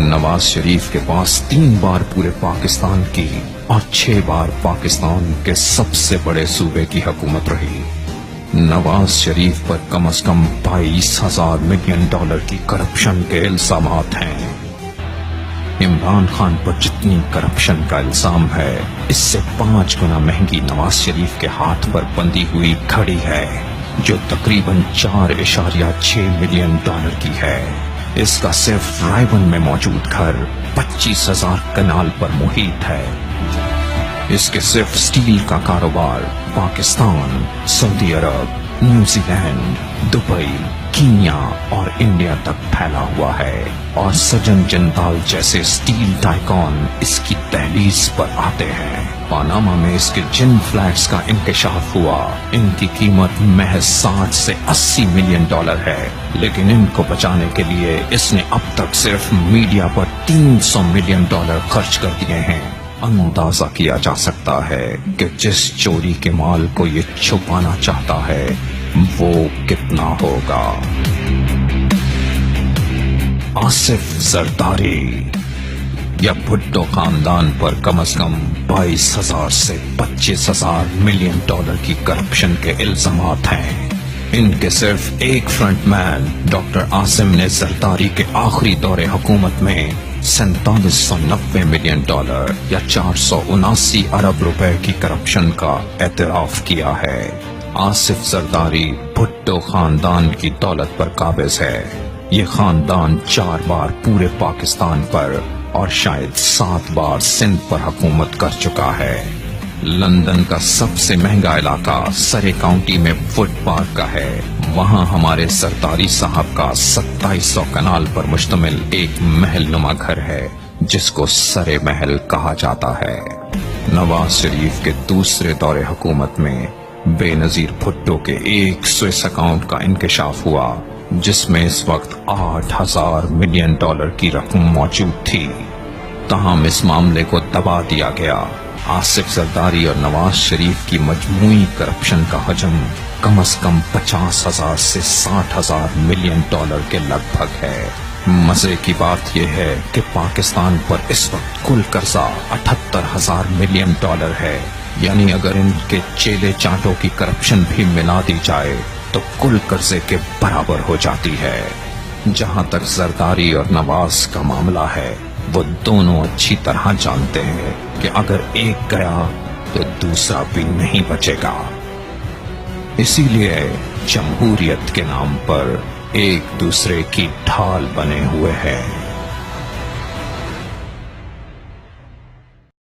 نواز شریف کے پاس 3 بار پورے پاکستان کی اور 6 بار پاکستان کے سب سے بڑے صوبے کی حکومت رہی۔ نواز شریف پر کم از کم 22,000 ملین ڈالر کی کرپشن کے الزامات ہیں۔ عمران خان پر جتنی کرپشن کا الزام ہے، اس سے 5 گنا مہنگی نواز شریف کے ہاتھ پر بندھی ہوئی گھڑی ہے، جو تقریباً 4.6 ملین ڈالر کی ہے۔ اس کا صرف رائے میں موجود گھر 25,000 کنال پر محیط ہے۔ اس کے صرف سٹیل کا کاروبار پاکستان، سعودی عرب، نیوزی لینڈ، دبئی، کینیا اور انڈیا تک پھیلا ہوا ہے، اور سجن جندال جیسے سٹیل ٹائکون اس کی دہلیز پر آتے ہیں۔ پاناما میں اس کے جن فلیٹس کا انکشاف ہوا، ان کی قیمت محض 60 سے 80 ملین ڈالر ہے، لیکن ان کو بچانے کے لیے اس نے اب تک صرف میڈیا پر 300 ملین ڈالر خرچ کر دیے ہیں۔ اندازہ کیا جا سکتا ہے کہ جس چوری کے مال کو یہ چھپانا چاہتا ہے وہ کتنا ہوگا۔ آصف زرداری یا بھٹو خاندان پر کم از کم 22,000 سے 25,000 ملین ڈالر کی کرپشن کے الزامات ہیں۔ ان کے صرف ایک فرنٹ مین ڈاکٹر عاصم نے زرداری کے آخری دور حکومت میں 4790 ملین ڈالر یا 479 ارب روپے کی کرپشن کا اعتراف کیا ہے۔ آصف زرداری بھٹو خاندان کی دولت پر قابض ہے۔ یہ خاندان 4 بار پورے پاکستان پر اور شاید 7 بار سندھ پر حکومت کر چکا ہے۔ لندن کا سب سے مہنگا علاقہ سرے کاؤنٹی میں وڈ پارک کا ہے۔ وہاں ہمارے زرداری صاحب کا 2700 کنال پر مشتمل ایک محل نما گھر ہے، جس کو سرے محل کہا جاتا ہے۔ نواز شریف کے دوسرے دور حکومت میں بے نظیر بھٹو کے ایک سوئس اکاؤنٹ کا انکشاف ہوا، جس میں اس وقت 8,000 ملین ڈالر کی رقم موجود تھی۔ تاہم اس معاملے کو دبا دیا گیا۔ آصف زرداری اور نواز شریف کی مجموعی کرپشن کا حجم کم از کم 50,000 سے 60,000 ملین ڈالر کے لگ بھگ ہے۔ مزے کی بات یہ ہے کہ پاکستان پر اس وقت کل قرضہ 78,000 ملین ڈالر ہے، یعنی اگر ان کے چیلے چانٹوں کی کرپشن بھی ملا دی جائے تو کل قرضے کے برابر ہو جاتی ہے۔ جہاں تک زرداری اور نواز کا معاملہ ہے، وہ دونوں اچھی طرح جانتے ہیں کہ اگر ایک گیا تو دوسرا بھی نہیں بچے گا۔ اسی لیے جمہوریت کے نام پر ایک دوسرے کی ڈھال بنے ہوئے ہیں۔